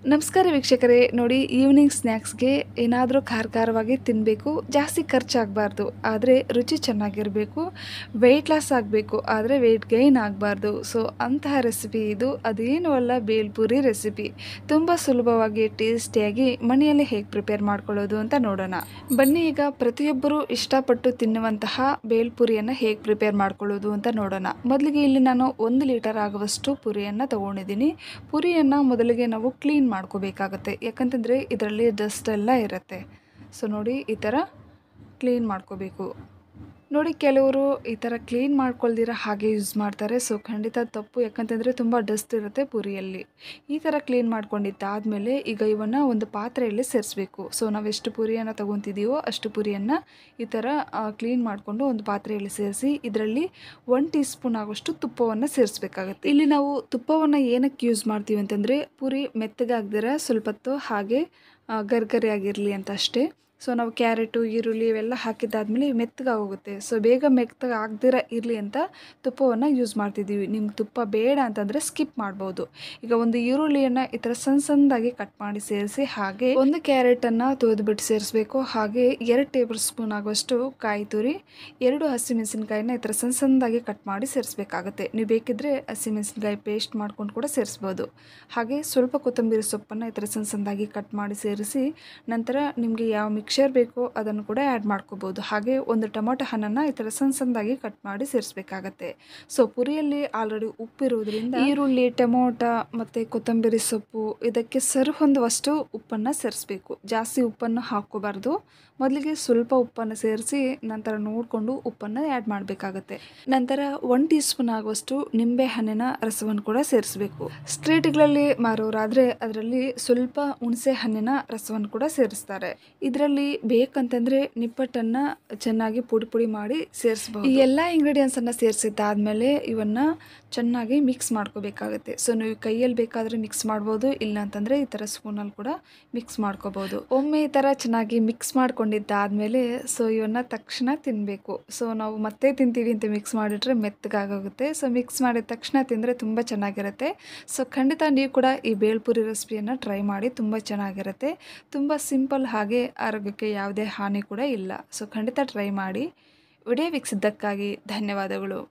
ನಮಸ್ಕಾರ ವೀಕ್ಷಕರೇ, ನೋಡಿ ಈವ್ನಿಂಗ್ ಸ್ನ್ಯಾಕ್ಸ್ಗೆ ಏನಾದರೂ ಖಾರವಾಗಿ ತಿನ್ನಬೇಕು, ಜಾಸ್ತಿ ಖರ್ಚಾಗಬಾರ್ದು, ಆದರೆ ರುಚಿ ಚೆನ್ನಾಗಿರಬೇಕು, ವೆಯ್ಟ್ ಲಾಸ್ ಆಗಬೇಕು, ಆದರೆ ವೆಯ್ಟ್ ಗೈನ್ ಆಗಬಾರ್ದು. ಸೊ ಅಂತಹ ರೆಸಿಪಿ ಇದು. ಅದೇನೂ ಅಲ್ಲ, ಬೇಲ್ಪುರಿ ರೆಸಿಪಿ. ತುಂಬ ಸುಲಭವಾಗಿ ಟೇಸ್ಟಿಯಾಗಿ ಮನೆಯಲ್ಲಿ ಹೇಗೆ ಪ್ರಿಪೇರ್ ಮಾಡ್ಕೊಳ್ಳೋದು ಅಂತ ನೋಡೋಣ. ಬನ್ನಿ, ಈಗ ಪ್ರತಿಯೊಬ್ಬರು ಇಷ್ಟಪಟ್ಟು ತಿನ್ನುವಂತಹ ಬೇಲ್ಪುರಿಯನ್ನು ಹೇಗೆ ಪ್ರಿಪೇರ್ ಮಾಡ್ಕೊಳ್ಳೋದು ಅಂತ ನೋಡೋಣ. ಮೊದಲಿಗೆ ಇಲ್ಲಿ ನಾನು 1 ಲೀಟರ್ ಆಗುವಷ್ಟು ಪುರಿಯನ್ನು ತೊಗೊಂಡಿದ್ದೀನಿ. ಪುರಿಯನ್ನು ಮೊದಲಿಗೆ ನಾವು ಕ್ಲೀನ್ ಮಾಡ್ಕೋಬೇಕಾಗತ್ತೆ, ಯಾಕಂತಂದರೆ ಇದರಲ್ಲಿ ಡಸ್ಟ್ ಎಲ್ಲ ಇರುತ್ತೆ. ಸೊ ನೋಡಿ, ಈ ಥರ ಕ್ಲೀನ್ ಮಾಡ್ಕೋಬೇಕು. ನೋಡಿ, ಕೆಲವರು ಈ ಥರ ಕ್ಲೀನ್ ಮಾಡ್ಕೊಳ್ದಿರ ಹಾಗೆ ಯೂಸ್ ಮಾಡ್ತಾರೆ. ಸೊ ಖಂಡಿತ ತಪ್ಪು, ಯಾಕಂತಂದರೆ ತುಂಬ ಡಸ್ಟ್ ಇರುತ್ತೆ ಪುರಿಯಲ್ಲಿ. ಈ ಥರ ಕ್ಲೀನ್ ಮಾಡ್ಕೊಂಡಿದ್ದಾದಮೇಲೆ ಈಗ ಇವನ್ನು ಒಂದು ಪಾತ್ರೆಯಲ್ಲಿ ಸೇರಿಸ್ಬೇಕು. ಸೊ ನಾವು ಎಷ್ಟು ಪುರಿಯನ್ನು ತೊಗೊತಿದ್ದೀವೋ ಅಷ್ಟು ಪುರಿಯನ್ನು ಈ ಥರ ಕ್ಲೀನ್ ಮಾಡಿಕೊಂಡು ಒಂದು ಪಾತ್ರೆಯಲ್ಲಿ ಸೇರಿಸಿ ಇದರಲ್ಲಿ 1 ಟೀ ಸ್ಪೂನ್ ಆಗೋಷ್ಟು ತುಪ್ಪವನ್ನು ಸೇರಿಸ್ಬೇಕಾಗತ್ತೆ. ಇಲ್ಲಿ ನಾವು ತುಪ್ಪವನ್ನು ಏನಕ್ಕೆ ಯೂಸ್ ಮಾಡ್ತೀವಿ ಅಂತಂದರೆ ಪುರಿ ಮೆತ್ತಗಾಗದಿರ ಸ್ವಲ್ಪ ಹೊತ್ತು ಹಾಗೆ ಗರ್ಗರಿಯಾಗಿರಲಿ ಅಂತ ಅಷ್ಟೇ. ಸೊ ನಾವು ಕ್ಯಾರೆಟು, ಈರುಳ್ಳಿ ಇವೆಲ್ಲ ಹಾಕಿದ್ದಾದಮೇಲೆ ಮೆತ್ತಗಾಗೋಗುತ್ತೆ. ಸೊ ಬೇಗ ಮೆತ್ತಗೆ ಆಗದಿರ ಇರಲಿ ಅಂತ ತುಪ್ಪವನ್ನು ಯೂಸ್ ಮಾಡ್ತಿದ್ದೀವಿ. ನಿಮ್ಗೆ ತುಪ್ಪ ಬೇಡ ಅಂತಂದರೆ ಸ್ಕಿಪ್ ಮಾಡ್ಬೋದು. ಈಗ ಒಂದು ಈರುಳ್ಳಿಯನ್ನು ಈ ಥರ ಸಣ್ಣದಾಗಿ ಕಟ್ ಮಾಡಿ ಸೇರಿಸಿ, ಹಾಗೆ ಒಂದು ಕ್ಯಾರೆಟನ್ನು ತೊಳೆದುಬಿಟ್ಟು ಸೇರಿಸ್ಬೇಕು. ಹಾಗೆ 2 ಟೇಬಲ್ ಸ್ಪೂನ್ ಆಗುವಷ್ಟು ಕಾಯಿ ತುರಿ, 2 ಹಸಿಮೆಣಸಿನ್ಕಾಯಿನ ಈ ಥರ ಸಣ್ಣದಾಗಿ ಕಟ್ ಮಾಡಿ ಸೇರಿಸ್ಬೇಕಾಗತ್ತೆ. ನೀವು ಬೇಕಿದ್ದರೆ ಹಸಿಮೆಣಸಿನ್ಕಾಯಿ ಪೇಸ್ಟ್ ಮಾಡ್ಕೊಂಡು ಕೂಡ ಸೇರಿಸ್ಬೋದು. ಹಾಗೆ ಸ್ವಲ್ಪ ಕೊತ್ತಂಬರಿ ಸೊಪ್ಪನ್ನು ಈ ಥರ ಸಣ್ಣದಾಗಿ ಕಟ್ ಮಾಡಿ ಸೇರಿಸಿ, ನಂತರ ನಿಮಗೆ ಯಾವ ಮಿಕ್ಸರ್ ಬೇಕೋ ಅದನ್ನು ಕೂಡ ಆ್ಯಡ್ ಮಾಡ್ಕೋಬೋದು. ಹಾಗೆ ಒಂದು ಟೊಮೊಟೊ ಹಣ್ಣನ್ನು ಈ ಥರ ಸಣ್ಣದಾಗಿ ಕಟ್ ಮಾಡಿ ಸೇರಿಸ್ಬೇಕಾಗತ್ತೆ. ಸೊ ಪುರಿಯಲ್ಲಿ ಆಲ್ರೆಡಿ ಉಪ್ಪಿರೋದ್ರಿಂದ ಈರುಳ್ಳಿ, ಟೊಮೊಟೊ ಮತ್ತು ಕೊತ್ತಂಬರಿ ಸೊಪ್ಪು ಇದಕ್ಕೆ ಸರಿ ಹೊಂದುವಷ್ಟು ಉಪ್ಪನ್ನು ಸೇರಿಸ್ಬೇಕು. ಜಾಸ್ತಿ ಉಪ್ಪನ್ನು ಹಾಕ್ಕೋಬಾರ್ದು. ಮೊದಲಿಗೆ ಸ್ವಲ್ಪ ಉಪ್ಪನ್ನು ಸೇರಿಸಿ ನಂತರ ನೋಡಿಕೊಂಡು ಉಪ್ಪನ್ನು ಆ್ಯಡ್ ಮಾಡಬೇಕಾಗತ್ತೆ. ನಂತರ 1 ಟೀ ಸ್ಪೂನ್ ಆಗುವಷ್ಟು ನಿಂಬೆ ಹಣ್ಣಿನ ರಸವನ್ನು ಕೂಡ ಸೇರಿಸಬೇಕು. ಸ್ಟ್ರೀಟ್ಗಳಲ್ಲಿ ಮಾರೋರಾದರೆ ಅದರಲ್ಲಿ ಸ್ವಲ್ಪ ಹುಣಸೆ ಹಣ್ಣಿನ ರಸವನ್ನು ಕೂಡ ಸೇರಿಸ್ತಾರೆ. ಇದರಲ್ಲಿ ಬೇಕಂತಂದರೆ ನಿಪ್ಪಟ್ಟನ್ನು ಚೆನ್ನಾಗಿ ಪುಡಿ ಮಾಡಿ ಸೇರಿಸಬಹುದು. ಈ ಎಲ್ಲ ಇಂಗ್ರೀಡಿಯೆಂಟ್ಸನ್ನು ಸೇರಿಸಿದ್ದಾದಮೇಲೆ ಇವನ್ನು ಚೆನ್ನಾಗಿ ಮಿಕ್ಸ್ ಮಾಡ್ಕೋಬೇಕಾಗುತ್ತೆ. ಸೊ ನೀವು ಕೈಯಲ್ಲಿ ಬೇಕಾದರೆ ಮಿಕ್ಸ್ ಮಾಡ್ಬೋದು, ಇಲ್ಲ ಅಂತಂದರೆ ಈ ಥರ ಸ್ಪೂನಲ್ಲಿ ಕೂಡ ಮಿಕ್ಸ್ ಮಾಡ್ಕೋಬೋದು. ಒಮ್ಮೆ ಈ ಥರ ಚೆನ್ನಾಗಿ ಮಿಕ್ಸ್ ಮಾಡ್ಕೊಂಡಿದ್ದಾದಮೇಲೆ ಸೊ ಇವನ್ನು ತಕ್ಷಣ ತಿನ್ನಬೇಕು. ಸೊ ನಾವು ಮತ್ತೆ ತಿಂತೀವಿ ಅಂತ ಮಿಕ್ಸ್ ಮಾಡಿಟ್ರೆ ಮೆತ್ತಗಾಗೋಗುತ್ತೆ. ಸೊ ಮಿಕ್ಸ್ ಮಾಡಿದ ತಕ್ಷಣ ತಿಂದರೆ ತುಂಬ ಚೆನ್ನಾಗಿರುತ್ತೆ. ಸೊ ಖಂಡಿತ ನೀವು ಕೂಡ ಈ ಬೇಲ್ಪುರಿ ರೆಸಿಪಿಯನ್ನು ಟ್ರೈ ಮಾಡಿ, ತುಂಬ ಚೆನ್ನಾಗಿರುತ್ತೆ. ತುಂಬ ಸಿಂಪಲ್, ಹಾಗೆ ಆರೋಗ್ಯಕ್ಕೆ ಯಾವುದೇ ಹಾನಿ ಕೂಡ ಇಲ್ಲ. ಸೊ ಖಂಡಿತ ಟ್ರೈ ಮಾಡಿ. ವಿಡಿಯೋ ವೀಕ್ಷಿಸಿದ್ದಕ್ಕಾಗಿ ಧನ್ಯವಾದಗಳು.